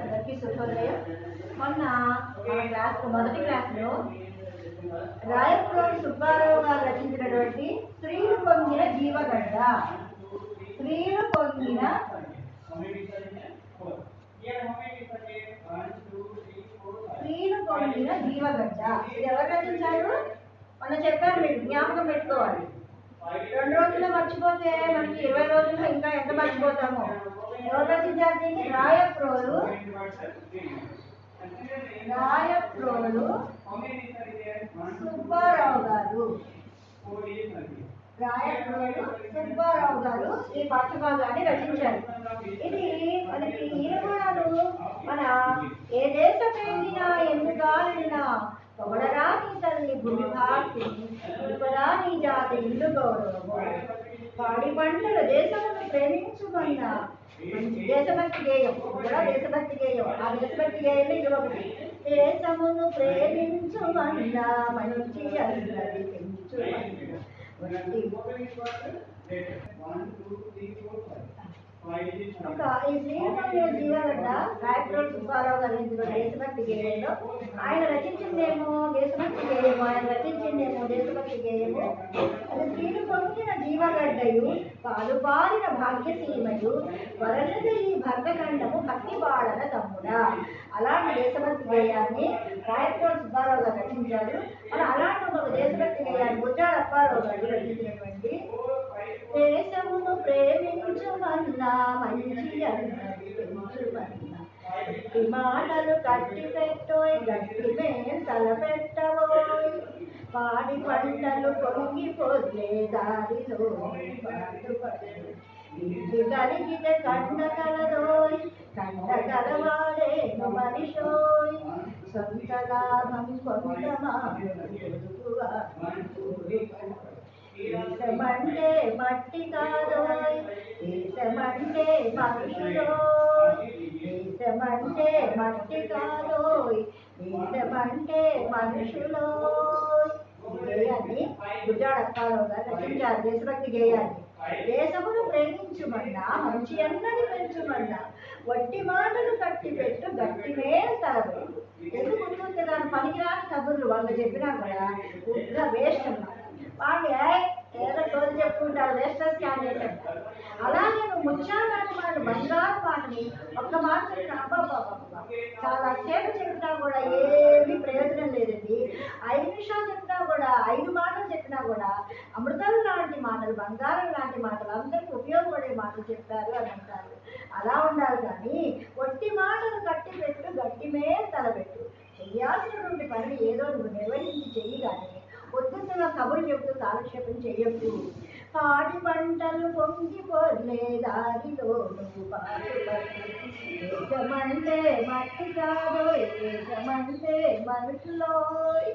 అందరికీ శుభోదయం. మొన్న మన మొదటి క్లాస్లో రాయప్రోలు సుబ్బారావు గారు రచించినటువంటి స్త్రీలు పొంగిన జీవగడ్డ, స్త్రీలు పొంగిన జీవగడ్డ ఇది ఎవరు రచించారు? మొన్న చెప్పారు, మీరు జ్ఞాపకం పెట్టుకోవాలి. 2 రోజుల్లో మర్చిపోతే మనకి 20 రోజుల్లో ఇంకా ఎంత మర్చిపోతామో. ఎవరు రచించారు దీన్ని? రాయప్రోలు సుబ్బారావు గారు. సుబ్బారావు గారు ఈ పాఠ్యభాగాన్ని రచించారు. ఇది మనకి ఈనాడు మన ఏ దేశమేగినా ఎందుకాలినా పొగడరా నీ తల్లి భూమి భారతి, పొగడరా నీ జాతి ఇల్లు గౌరవము, పాడి పంటల దేశమును ప్రేమించుమన్నా దేశభక్తి గేయం, కూడా దేశభక్తి గేయం. ఆ దేశభక్తి గేయంలో ఇది ఒకటి. దేశమును ప్రేమించుమన్నా మంచి అందరి పెంచుమన్నా. ఈ శ్రీరంగ జీవగడ్డ రాయప్రోలు సుబ్బారావు గారు దేశభక్తి గేయంలో ఆయన రచించిందేమో దేశభక్తి గేయము, ఆయన రచించిందేమో దేశభక్తి గేయము. అది స్త్రీలు పొందిన జీవగడ్డయు పాలుపారిన భాగ్యసీమయు వరద ఈ భరతఖండము భక్తి పాడన తమ్ముడా. అలాంటి దేశభక్తి గేయాన్ని రాయప్రోలు సుబ్బారావు గారు రచించారు. మనం అలాంటి ఒక దేశభక్తి గేయాన్ని గుజ్జాడ అప్పారావు గారు రచించినటువంటి దేశమును ప్రేమించుమన్నా మంచి అన్నది పెంచుమన్నా, మాటలు కట్టి పెట్టోయ్ గట్టి మేం తలపెట్టవోయ్, పాడి పంటలు పొంగిపోతే దారిలో ఇంటి కలిగితే కండ కలదోయ్, కండ కలవాడేను మనిషోయ్, సొంత లాభం కొంతమా దేశమంటే మట్టి కాదోయ్, దేశమంటే మనుషులోయ్, దేశమంటే మట్టి కాదోయ్, దేశమంటే మనుషులోయ్. గేయాన్ని గుజ్జాడ అప్పారావు గారు రచించారు, దేశభక్తి గేయాన్ని. దేశమును ప్రేమించుమన్నా మంచి అన్నది పెంచుమన్నా, వట్టి మాటలు కట్టి పెట్టు గట్టిమే తలబెట్టు. ఎందుకు గుర్తుంటే దాని పనికిరాని కబుర్లు వాళ్ళు చెప్పినా కూడా పూర్తిగా వేస్ట్ అన్నమాట. వాళ్ళు ఏదో రోజు చెప్పుకుంటారు, వేస్టర్స్ క్యాండిడేట్ అంటారు. అలాగే నువ్వు ముత్యాలాంటి వాళ్ళు బంగారు మాటని ఒక్క మాట చెప్పిన చాలా సేపు చెప్పినా కూడా ఏమీ ప్రయోజనం లేదండి. 5 నిమిషాలు చెప్పినా కూడా 5 మాటలు చెప్పినా కూడా అమృతం లాంటి మాటలు, బంగారం లాంటి మాటలు, అందరికీ ఉపయోగపడే మాటలు చెప్తారు అని అంటారు. అలా ఉండాలి. కానీ ఒట్టి మాటలు కట్టి పెట్టు గట్టి మీద తలబెట్టు. చెయ్యాల్సినటువంటి పని ఏదో నువ్వు నిర్వహించి చెయ్యి, కానీ పొద్దున్న కబురు చెబుతూ కాలక్షేపం చేయొద్దు. పాడి పంటలు పొంగిపోలే దారిలో నువ్వు దేశమంటే మట్టి కాదోయ్, దేశమంటే మనుషులోయ్.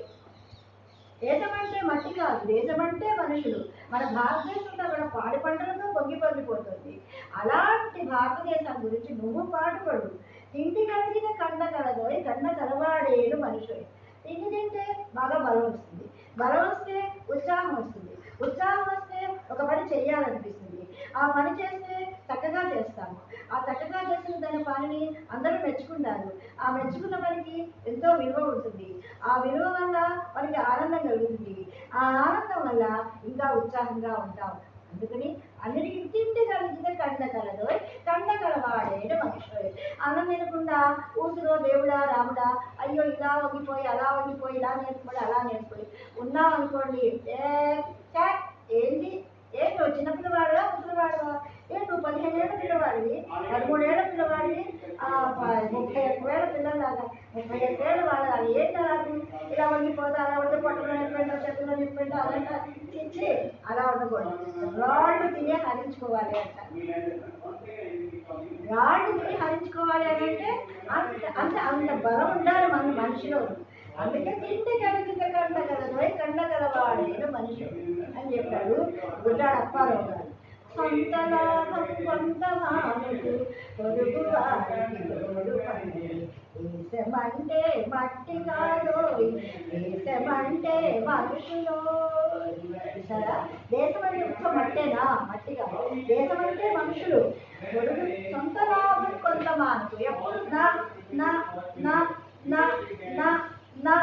దేశమంటే మట్టి కాదు, దేశమంటే మనుషులు. మన భారతదేశంలో కూడా పాడి పంటలతో పొంగిపోతుంది. అలాంటి భారతదేశం గురించి నువ్వు పాటుపడు. తిండి కలిగిన కండ కలదోయ్, కండ కలవాడేను మనుషులు. తిండి తింటే బాగా బలం వస్తుంది, బలం వస్తే ఉత్సాహం వస్తుంది, ఉత్సాహం వస్తే ఒక పని చేయాలనిపిస్తుంది, ఆ పని చేస్తే చక్కగా చేస్తాము, ఆ చక్కగా చేసిన దాని పనిని అందరూ మెచ్చుకుంటారు, ఆ మెచ్చుకున్న పనికి ఎంతో విలువ ఉంటుంది, ఆ విలువ వల్ల మనకి ఆనందం కలుగుతుంది, ఆ ఆనందం వల్ల ఇంకా ఉత్సాహంగా ఉంటాం. అందుకని అన్నిటికీ తిండి కలిగితే కండ కలదోయ్, కండ కలవాడేడు మనుషులు. అన్నం తినకుండా ఊసులో దేవుడా రాముడా అయ్యో ఇలా వంగిపోయి అలా వంగిపోయి ఇలా నేర్చుకోండి అలా నేర్చుకోండి ఉన్నాం అనుకోండి. ఏంటి ఏంటో చిన్నపిల్లవాడుగా ముసలివాడుగా నువ్వు 15 ఏళ్ళ పిల్లవాడివి, 13 ఏళ్ళ పిల్లవాడివి, 31 ఏళ్ళ పిల్లలాగా 35 ఏళ్ళ వాళ్ళ ఏంటి అలా ఇలా వంగిపోతా అలా ఉంటే పొట్టలో నింపండి చెట్టులో నింపండి అదంతా ఇచ్చి అలా ఉండకూడదు. రాళ్ళు తినే హరించుకోవాలి అంట. రాళ్ళు తిని హరించుకోవాలి అని అంటే అంత బలం ఉండాలి మన మనిషిలో. అందుకే తిండి కలిగితే కండ కలదోయ్, కండ కలవాడేను మనిషి అని చెప్పాడు గుజ్జాడ అప్పారావు గారు. సొంత లాభం కొంత మానుకు పొరుగు వారికి తోడు పని, దేశమంటే మట్టి కాదోయ్, దేశమంటే మనుషులో. సరే, దేశం అంటే ఒక్క మట్టేనా? మట్టి కాదు, దేశం అంటే మనుషులు. సొంత లాభం కొంత మానుకు. ఎప్పుడు నా నా నా నా నా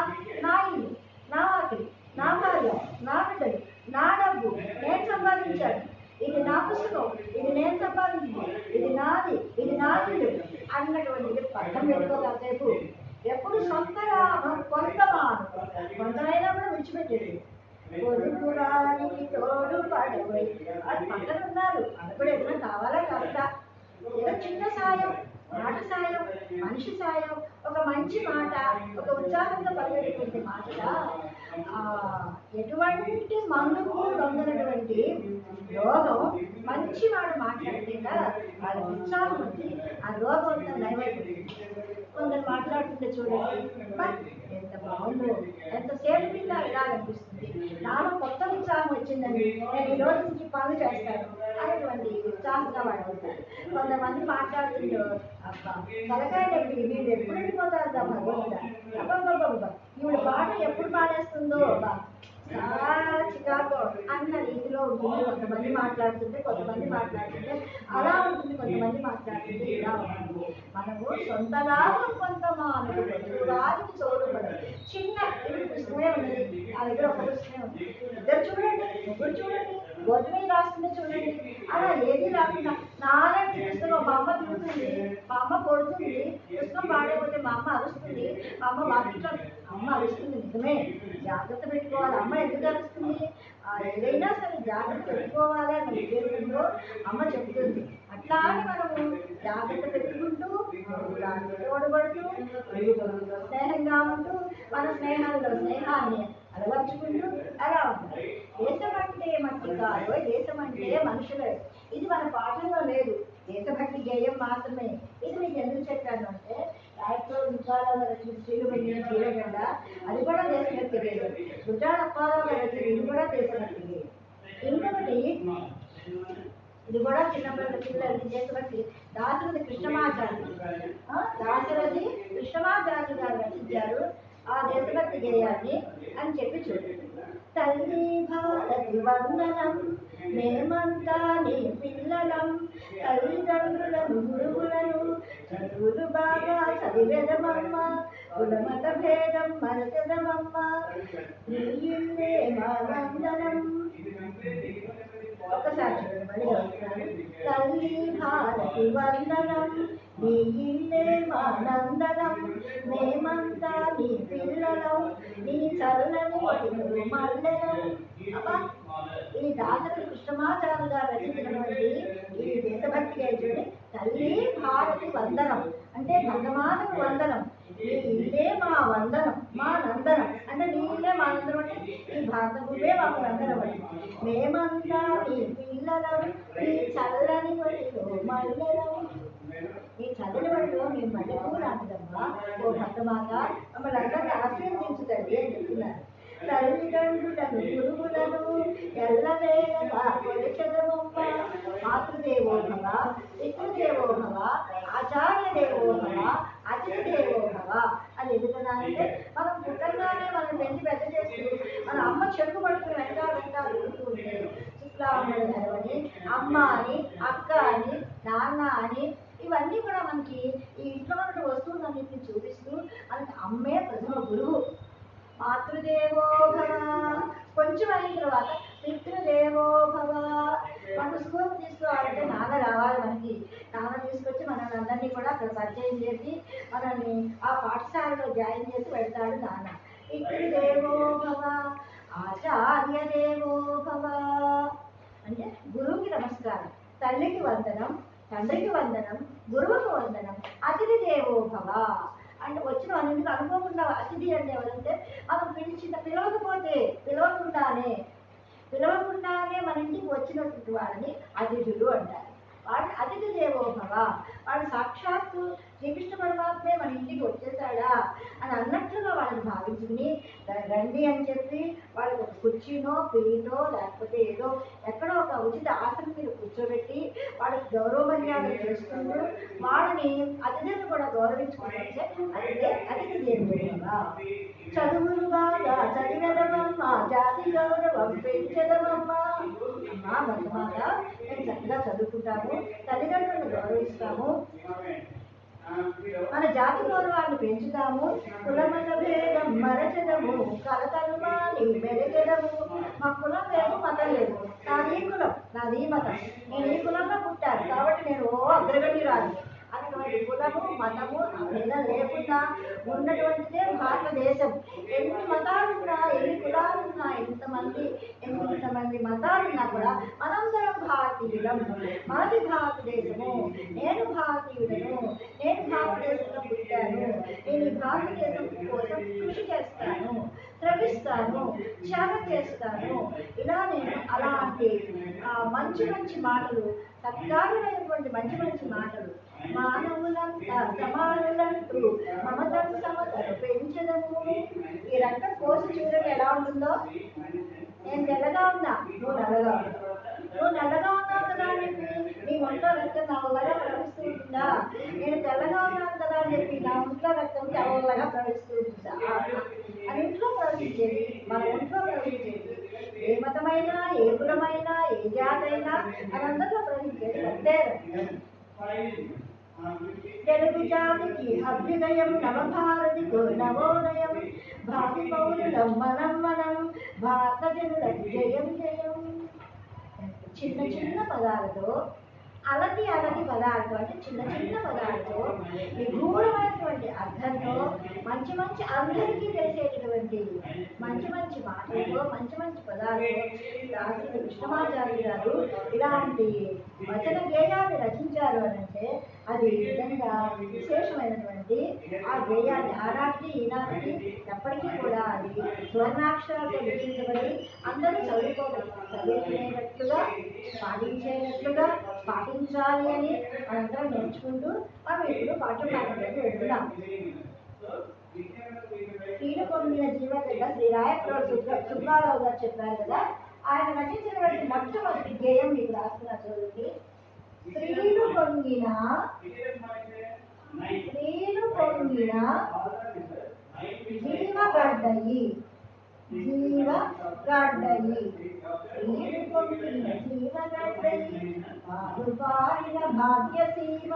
నా ఇల్లు, నా వాకిలి, నా భార్య, నా బిడ్డలు, నా డబ్బు, నేను సంపాదించాను, ఇది నా పుస్తకం, ఇది నేను సంపాదించింది, ఇది నాది, ఇది నా ఇల్లు అన్నటువంటిది పక్కన పెట్టుకోసేపు ఎప్పుడు సొంత లాభం కొంతమైనా కూడా విడిచిపెట్టేది. పొరుగురానికి తోడు పడవై అది పక్కన ఉన్నారు, అది కూడా ఏదైనా కావాలా కాస్త ఏదో చిన్న సాయం, మాట సాయం, మనిషి సాయం, ఒక మంచి మాట, ఒక ఉత్సాహంగా పలికేటువంటి మాటగా ఎటువంటి మందుకు పొందినటువంటి రోగం మంచి వాడు మాట్లాడితేగా వాళ్ళ ఉత్సాహం వచ్చి ఆ రోగం అంతా నయమైపోతుంది. కొందరు మాట్లాడుతుంటే చూడండి, ఎంత బాగుందో, ఎంతసేపు కింద వినాలనిపిస్తుంది, నాలో కొత్త ఉత్సాహం వచ్చిందని నేను ఈ రోజు నుంచి పనులు చేస్తాను అనేటువంటి ఉత్సాహంగా వాడు అవుతారు. కొంతమంది మాట్లాడుతుంటూ అబ్బా తలకాయ వీళ్ళు ఎప్పుడు వెళ్ళిపోతారు భగవంతుడా, అబ్బబ్బబ్బబ్బా ఈవిడ పాట ఎప్పుడు పాడేస్తుందో అబ్బా చాలా చికాకు అన్న రీతిలో ఉంటుంది. కొంతమంది మాట్లాడుతుంటే అలా ఉంటుంది, కొంతమంది మాట్లాడుతుంటే ఇలా ఉంటుంది. మనము సొంత లాభం కొంతమా వారికి చోటుపడదు. చిన్న ఇల్లు పుస్తకమే ఉన్నది, నా దగ్గర ఒక పుస్తకమే ఉంది, ఇద్దరు చూడండి, ముగ్గురు చూడండి, బోర్డు మీద రాస్తుంటే చూడండి, అలా ఏది రాకుండా నాలాంటి పుస్తకం మా అమ్మ తిరుగుతుంది, మా అమ్మ కొడుతుంది, పుస్తకం పాడైపోతే మా అమ్మ అరుస్తుంది, మా అమ్మ వాకిట్లో అమ్మ అరుస్తుంది. నిజమే, జాగ్రత్త పెట్టుకోవాలి. అమ్మ ఎందుకు అరుస్తుంది? ఏదైనా సరే జాగ్రత్త పెట్టుకోవాలి అన్న ఉద్దేశంలో అమ్మ చెప్తుంది. అట్లా అని మనము జాగ్రత్త పెట్టుకుంటూ తోడుపడుతూ స్నేహంగా ఉంటూ మన స్నేహాన్ని అలవర్చుకుంటూ అలా ఉంటారు. దేశం అంటే మట్టి కాదు, దేశం అంటే మనుషులే. ఇది మన పాఠంలో లేదు, దేశభక్తి గేయం మాత్రమే. ఇది మీకు ఎందుకు చెప్పాను అంటే గుజరాల శ్రీలుగండ అది కూడా దేశభక్తి గేయం, గుజరాల అప్పారావు గారి ఇది కూడా దేశభక్తి గేయం. ఇంకొకటి ఇది కూడా చిన్నప్పటి పిల్లలు దేశభక్తి దాశరథి కృష్ణమాచార్యులు గారు రచించారు ఆ దేశభక్తి గేయాన్ని అని చెప్పి చూడండి. తల్లి భారతి వందనం, మేమంతా నీ పిల్లలం, తల్లిదండ్రులను గురువులను చదువులు బాగా చదివేదమమ్మ, కులమత భేదం మరచదమమ్మ, నీ ఇల్లే మా వందనం. ఒకసారి చూడండి, తల్లి భారతి వందనం, నీ ఇల్లే మా నందనం, మేమంతా నీ పిల్లలం, నీ చల్లని ఒడిలో మల్లెలం. ఈ దాసరి కృష్ణమాచార్య గారు రచించినటువంటి ఈ దేశభక్తి గేయం తల్లి భారతి వందనం అంటే భగవానుడు వందనం, నీ ఇల్లే మా వందనం, మా నందనం అంటే నీ ఇల్లే మా నందనం అంటే ఈ భారత భూమే మాకు నందనం అంటే మేమంతా నీ పిల్లలం, నీ చల్లని ఒడిలో మల్లెలం. ఈ చల్లని ఒడిలో మేము మల్లెపూ లాంటిదమ్మా, ఓ భక్తమాత మమ్మల్ని అందరినీ ఆశీర్వదించుతండి అని చెప్తున్నారు. తల్లిదండ్రులను గురువులను ఎల్లవేళలా కొలిచెదమమ్మ, మాతృదేవో భవ, పితృదేవో భవ, ఆచార్య దేవో భవ, అతిథి దేవో భవ అని ఎందుకన్నారంటే మనం పుట్టంగానే మనం పెంచి పెద్ద చేసి మన అమ్మ చెరుకు పడుకుని వెంటా తిరుగుతూ ఉంటే శుక్లాంబడి అని అమ్మ అని అక్క అని నాన్న అని ఇవన్నీ కూడా మనకి ఈ ఇంట్లో ఉన్న వస్తువులన్నింటినీ చూపిస్తూ మనకి అమ్మే ప్రథమ గురువు. మాతృదేవో భవ, కొంచెం అయిన తర్వాత పితృదేవో భవ. మనకు స్కూల్ తీసుకోవాలంటే నాన్న రావాలి, మనకి నాన్న తీసుకొచ్చి మనల్ని అందరినీ కూడా అక్కడ పరిచయం చేసి మనల్ని ఆ పాఠశాలలో జాయిన్ చేసి వెళ్తాడు నాన్న. పితృదేవో భవ, ఆచార్య దేవో భవ అంటే గురువుకి నమస్కారం, తల్లికి వందనం, తండ్రికి వందనం, గురువుకి వందనం, అతిథి దేవో భవ అంటే వచ్చిన వాళ్ళకి అనుకోకుండా అతిథి అంటే ఎవరంటే మనం పిలవకుండానే మన ఇంటికి వచ్చినటువంటి వాళ్ళని అతిథులు అంటారు. వాడిని అతిథి దేవో భవ, వాడు సాక్షాత్తు శ్రీకృష్ణ పరమాత్మే మన ఇంటికి వచ్చేసాడా అని అన్నట్లుగా వాళ్ళని భావించుకుని రండి అని చెప్పి వాళ్ళకి ఒక కుర్చీనో పీటో లేకపోతే ఏదో ఎక్కడో ఒక ఉచిత ఆసనం మీద కూర్చోబెట్టి వాళ్ళకి గౌరవ మర్యాదలు చేసుకుంటూ వాళ్ళని అతిథులను కూడా గౌరవించుకుంటే అతిథి దేవుడుగా. చదువులు బాగా చదివేదమమ్మ, జాతి గౌరవం పెంచదమమ్మ. అమ్మా భగవాన మేము చక్కగా చదువుకుంటాము, తల్లిదండ్రులను గౌరవిస్తాము, మన జాతి గౌరవాన్ని పెంచుతాము, కులమత భేదం మరచదము, కలతలు మాని మెరగదము. మా కులం లేదు, మతం లేదు, నాది కులం, నాది మతం, నేను ఈ కులంలో పుట్టాను కాబట్టి నేను అగ్రగణి రాదు అన్నటువంటి కులము మతము భేదం లేకుండా ఉన్నటువంటిదే భారతదేశం. ఎన్ని మతాలున్నా, ఎన్ని కులాలున్నా, ఎంతమంది మతాలున్నా కూడా మనందరం భారతీయులం. మనది భారతదేశము, నేను భారతీయుడను, నేను భారతదేశంలో పుట్టాను, నేను ఈ భారతదేశం కోసం కృషి చేస్తాను, శ్రమిస్తాను, త్యాగం చేస్తాను. ఇలా నేను అలాంటి మంచి మాటలు, సత్కారమైనటువంటి మంచి మాటలు, మానవులంతా సమానులంటూ మమతం సమతలు పెంచదము. ఈ రక్తం కోసి చూడండి ఎలా ఉంటుందో. నేను తెల్లగా ఉన్నా, నువ్వు నల్లగా ఉన్నావు, నువ్వు నల్లగా ఉన్నావు కదా అని చెప్పి నీ ఒంట్లో రక్తం నల్లగా ప్రవహిస్తూ ఉంటుందా? నేను తెల్లగా ఉన్నాను కదా అని చెప్పి నా ఒంట్లో రక్తం తెల్లగా ప్రవహిస్తూ ఉంటుందా? మన ఇంట్లో ప్రవహించేది, మన ఒంట్లో ప్రవహించేది ఏ మతమైనా, ఏ కులమైనా, ఏ జాతి అయినా మనందరిలో ప్రవహించేది ఒకటే రక్తం. తెలుగు జాతికి అభ్యుదయం, నవభారతికు నవోదయం, భావి పౌరులం మనం భారత జనులకు జయం జయం. చిన్న పదాలతో, అలతి పదాలతో, అంటే చిన్న పదాలతో నిగూఢమైనటువంటి అర్థంతో, మంచి అందరికీ తెలిసేటటువంటి మంచి మాటలతో, మంచి పదాలతో రాసిన కృష్ణమాచార్య గారు ఇలాంటి వచన గేయాన్ని రచించారు అని అంటే అది నిజంగా విశేషమైనటువంటి ఆ గేయాన్ని ఆనాటికి ఈనాటికి ఎప్పటికీ కూడా అది స్వర్ణాక్షరాలతో లిఖించబడి అందరూ చదువుకునేటట్లుగా, పాటించాలి అని మనందరం నేర్చుకుంటూ మనం ఇప్పుడు పాఠ్యభాగంలోకి వెళ్తున్నాం. స్త్రీలు పొందిన జీవగడ్డ శ్రీ రాయప్రోలు సుబ్బారావు గారు చెప్పారు కదా, ఆయన రచించినటువంటి మొట్టమొదటి గేయం మీకు రాస్తున్నా చూడండి. స్త్రీలు పొంగిన జీవగడ్డయి, పాలుపారిన భాగ్యసీమ,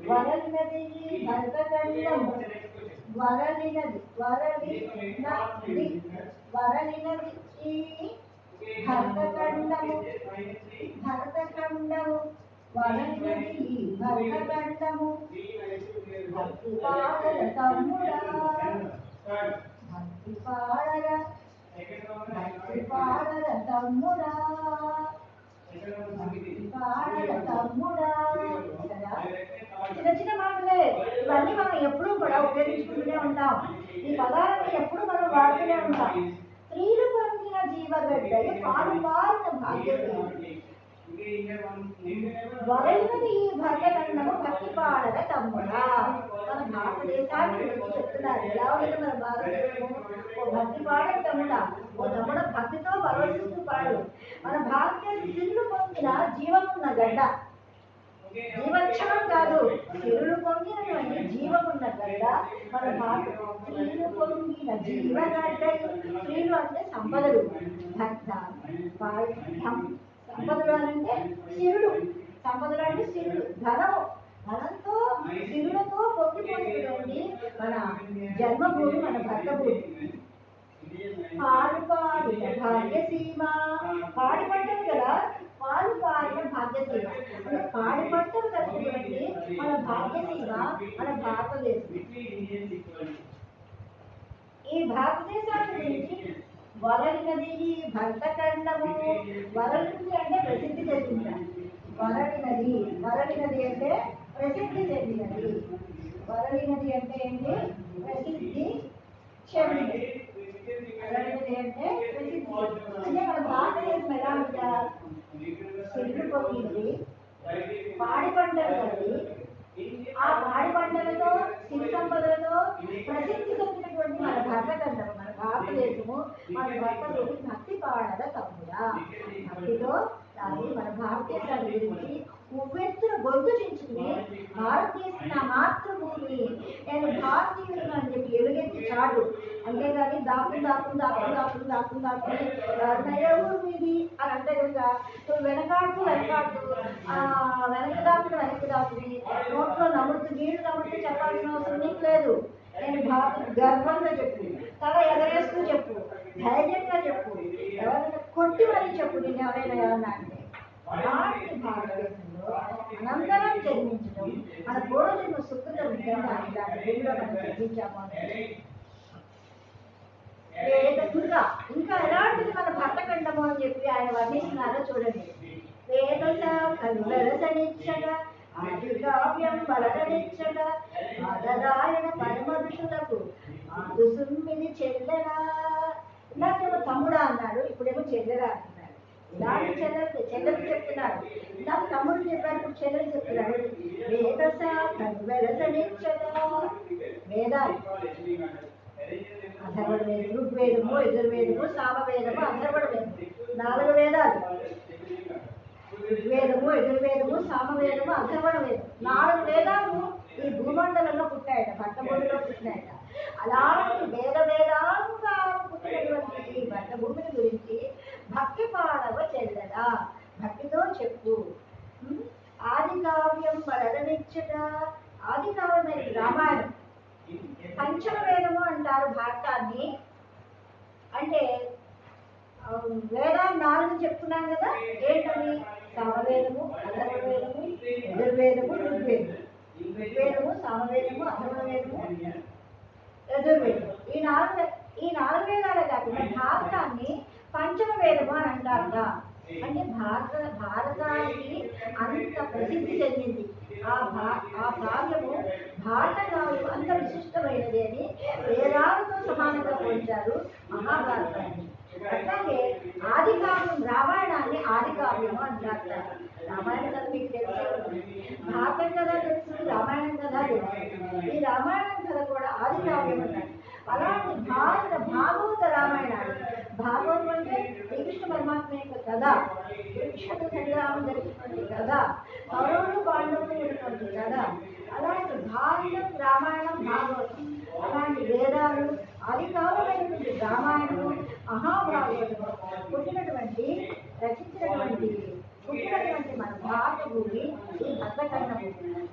వరలినది భరతఖండం, వరలినది ఈ భరతఖండము, వరలినది ఈ భరతఖండము. భక్తి పాడర తమ్ముడా, చిన్న మాటలే ఇవన్నీ మనం ఎప్పుడూ కూడా ఉపయోగించుకుంటూనే ఉంటాం. ఈ పదాలను ఎప్పుడు మనం వాడుతూనే ఉంటాం. స్త్రీలు పొందిన జీవగడ్డ పాలుపారిన భాగ్యత, వరలినది ఈ భరతఖండము, భక్తి పాడర తమ్ముడా. మన భారతదేశాన్ని గురించి చెప్తున్నారు. ఎలా ఉంది మన భారతదేశము? ఓ భక్తి పాడర తమ్ముడా, ఓ తమ్ముడ భక్తితో పరవశిస్తూ పాడు. మన భారతదేశం స్త్రీలు పొందిన జీవమున్న గడ్డ, జీవక్షణం కాదు, స్త్రీలు పొంగినటువంటి జీవమున్న గడ్డ మన భారత. స్త్రీలు పొంగిన జీవగడ్డ, స్త్రీలు అంటే సంపదలు, సంపదలు అంటే సిరులు, సంపదలు అంటే సిరులు, ధనంతో సిరులతో పొంగిపోయినటువంటి మన జన్మభూమి, మన భర్త భూమి. పాడిన భాగ్యసీమ, పాడి పంటలు కదా, పాడిన భాగ్యసీమ అంటే పాడి పంటలు కలిగినటువంటి మన భాగ్యసీమ మన భారతదేశం. ఈ భారతదేశాన్ని గురించి వరలినది భరతఖండము, వరలినది అంటే ప్రసిద్ధి చెందింది. వరలినది అంటే ప్రసిద్ధి చెందినది. వరలినది అంటే ఏంటి? ప్రసిద్ధి చెందినది. వరలినది అంటే ప్రసిద్ధి అంటే మన భారతదేశం ఎలా ఉంటారు? చెట్లు పొందింది, పాడి పంటలు కలిగి, ఆ పాడి పంటలతో సిరి సంపదలతో ప్రసిద్ధి చెందినటువంటి మన భరతఖండము, మన భారతదేశము, మన భక్తి పాడద తమ్ముడా. భక్తితో అది మన భారతదేశాన్ని గురించి ఉవ్వెత్తున గొంతు చించుకుని భారతదేశం నా మాతృభూమి, నేను భారతీయులను అని చెప్పి ఎలుగెత్తి చాటు. అంతేగాని దాక్కుని ఎవరు మీది అని అంటే కనుక నువ్వు వెనక్కి దాక్కుని నోట్లో నీళ్లు నమ్ముతూ చెప్పాల్సిన అవసరం నీకు లేదు. నేను భారత గర్వంగా చెప్పు, తల ఎగరేస్తూ చెప్పు, ధైర్యంగా చెప్పు, ఎవరైనా కొట్టి మరీ చెప్పు నేను ఎవరైనా ఏమన్నా అంటే. అలాంటి భారతదేశంలో మనందరం జన్మించడం మన పూర్వజన్మ సుకృతం నిజంగా ఇలాంటి భూమిలో మనం జన్మించాము అంటే. ఇంకా ఎలాంటిది మన భరతఖండము అని చెప్పి ఆయన వర్ణిస్తున్నారో చూడండి. వేద శాఖలు వెరసనిచ్చగా ఆది కావ్యం బలగనిచ్చగా ఆదరాయణ పరమరుషులకు ఆదు సుమ్మిది చెల్లెరా. ఇందాకేమో తమ్ముడా అన్నాడు, ఇప్పుడేమో చెల్లెరా అంటున్నాడు. ఇలాంటి చెల్లెలు చెప్తున్నాడు. ఇందాక తమ్ముడు చెప్పాడు, ఇప్పుడు చెల్లెలు చెప్తున్నాడు. వేద శాఖలు వెరసనిచ్చగా, వేదాలు అథర్వణ వేదము, ఋగ్వేదము, యజుర్వేదము, సామవేదము, అథర్వణ వేదము, 4 వేదాలు. ఋగ్వేదము, యజుర్వేదము, సామవేదము, అథర్వణ వేదం, 4 వేదాలు ఈ భూమండలంలో పుట్టాయట, భట్టభూమిలో పుట్టినాయట. అలాంటి వేదాలుగా పుట్టినటువంటి ఈ భట్టభూమిని గురించి భక్తి పాడవ చెల్లెడా, భక్తితో చెప్పు. ఆది కావ్యం వలననిచ్చట, ఆది కావ్యమైన రామాయణం. పంచమ వేదము అంటారు భారతాన్ని. అంటే వేదాలు 4 చెప్తున్నాం కదా, ఏంటని? సామవేదము, అథర్వవేదము, యజుర్వేదము, ఋగ్వేదము. ఋగ్వేదము, సామవేదము, అథర్వవేదము, యజుర్వేదము. ఈ 4 వేదాలే కాకుండా భారతాన్ని పంచమ వేదము అని అంటారట. అంటే భారతానికి అంత ప్రసిద్ధి చెందింది ఆ కావ్యము. భారత కావ్యం అంత విశిష్టమైనది అని వేదాలతో సమానంగా పోల్చారు మహాభారతాన్ని. అట్లాగే ఆది కావ్యం రామాయణాన్ని ఆది కావ్యము అంటారు. రామాయణ కథ మీకు తెలుసు, భారతం కదా తెలుసు, రామాయణం కదా తెలుసు. ఈ రామాయణం కథ కూడా ఆది కావ్యం అంటారు. అలాంటి భాగవత రామాయణాలు. భాగవతం అంటే శ్రీకృష్ణ పరమాత్మ యొక్క కథ, శ్రీకృష్ణుడు సంగ్రామం జరిగినటువంటి కథ, కౌరవులు పాండవులు ఉన్నటువంటి కథ. అలాంటి భారతం, రామాయణం, భాగవతం, అలాంటి వేదాలు, ఆదికాలమైనటువంటి రామాయణము, మహాభారతము రచించినటువంటి మన భారత భూమి ఈ భద్రఖండము.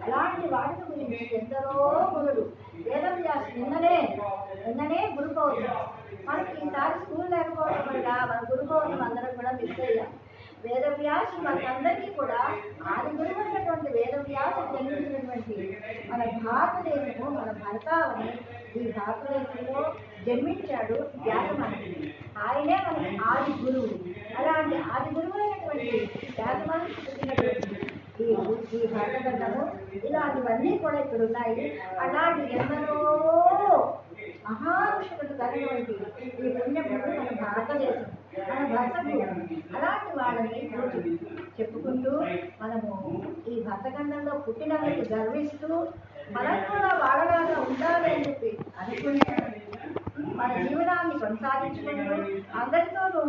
అలాంటి వాటి గురించి ఎందరో గురుడు వేదవ్యాసు నిన్ననే గురు పౌర్ణమి. మనకి ఈసారి స్కూల్ లేకపోవడం వల్ల మన గురు పౌర్ణమి అందరం కూడా మిస్ అయ్యాం. వేదవ్యాసు మనకందరికీ కూడా ఆది గురువైనటువంటి వేదవ్యాసు జన్మించినటువంటి మన భారతదేశము, మన భరతావని ఈ భారతదేశంలో జన్మించాడు వ్యాసమహర్షి. ఆయనే మనకి ఆది గురువు. అలాంటి ఆది గురువైనటువంటి వ్యాసమహర్షి పుట్టినటువంటి ఈ భరతఖండము, ఇలాంటివన్నీ కూడా ఇక్కడ ఉన్నాయి. అలాంటి ఎందరో మహారుషులు కలిగినటువంటి ఈ పుణ్యభూమి మన భారతదేశం, మన భరతభూమి. అలాంటి వాళ్ళని రోజు చెప్పుకుంటూ మనము ఈ భరతఖండంలో పుట్టినందుకు గర్విస్తూ మనం కూడా వాళ్ళలాగా ఉండాలి అని చెప్పి అనుకుంటూ మన జీవనాన్ని కొనసాగించుకుంటూ అందరితోనూ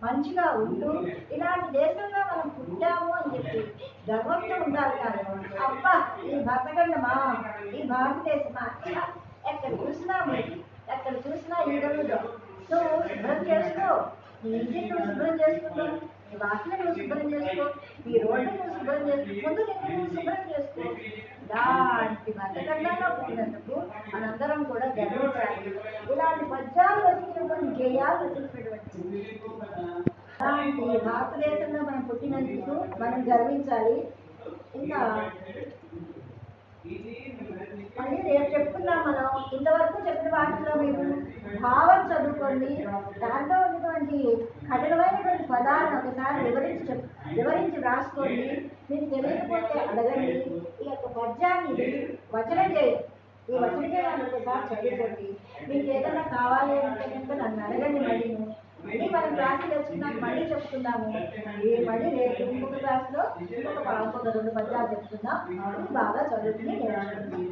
మంచిగా ఉంటూ ఇలాంటి దేశంలో మనం పుట్టాము అని చెప్పి గర్వంతో ఉండాలి. కానీ అబ్బా ఈ భరతఖండమా, ఈ భారతదేశమా, ఎక్కడ చూసినా ఈడలుగా నువ్వు శుభ్రం చేసుకో, నీ ఇంటిని నువ్వు శుభ్రం చేసుకుంటావు, నీ వాటిని నువ్వు శుభ్రం చేసుకో, నీ రోడ్డు నువ్వు శుభ్రం చేసుకో, ముందు నువ్వు శుభ్రం చేసుకో. ఇలాంటి భరతఖండంలో పుట్టినందుకు మనందరం కూడా గర్వించాలి. ఇలాంటి పద్యాలు వచ్చినటువంటి గేయాలు వచ్చినటువంటి అలాంటి భారతదేశంలో మనం పుట్టినందుకు మనం గర్వించాలి. ఇంకా మళ్ళీ రేపు చెప్పుకుందాం. మనం ఇంతవరకు చెప్పిన వాటిలో మీరు భావం చదువుకోండి. దాంట్లో ఉన్నటువంటి కఠినమైనటువంటి పదాలను ఒకసారి వివరించి రాసుకోండి. మీకు తెలియకపోతే అడగండి. ఈ యొక్క పద్యాన్ని వచనం చేయండి. ఈ వచనం చేయాలని ఒకసారి చదువుకోండి. మీకు ఏదైనా కావాలి అంటే కనుక నన్ను అడగండి. మళ్ళీ మనం క్లాసులు తెచ్చుకున్నాక మళ్ళీ చెప్తున్నాము. మళ్ళీ రేపు ఇంకొక క్లాసులో ఇంకొక 2 పద్యాలు చెప్తున్నాం. బాగా చదువుకుని నేర్చుకుంటాం.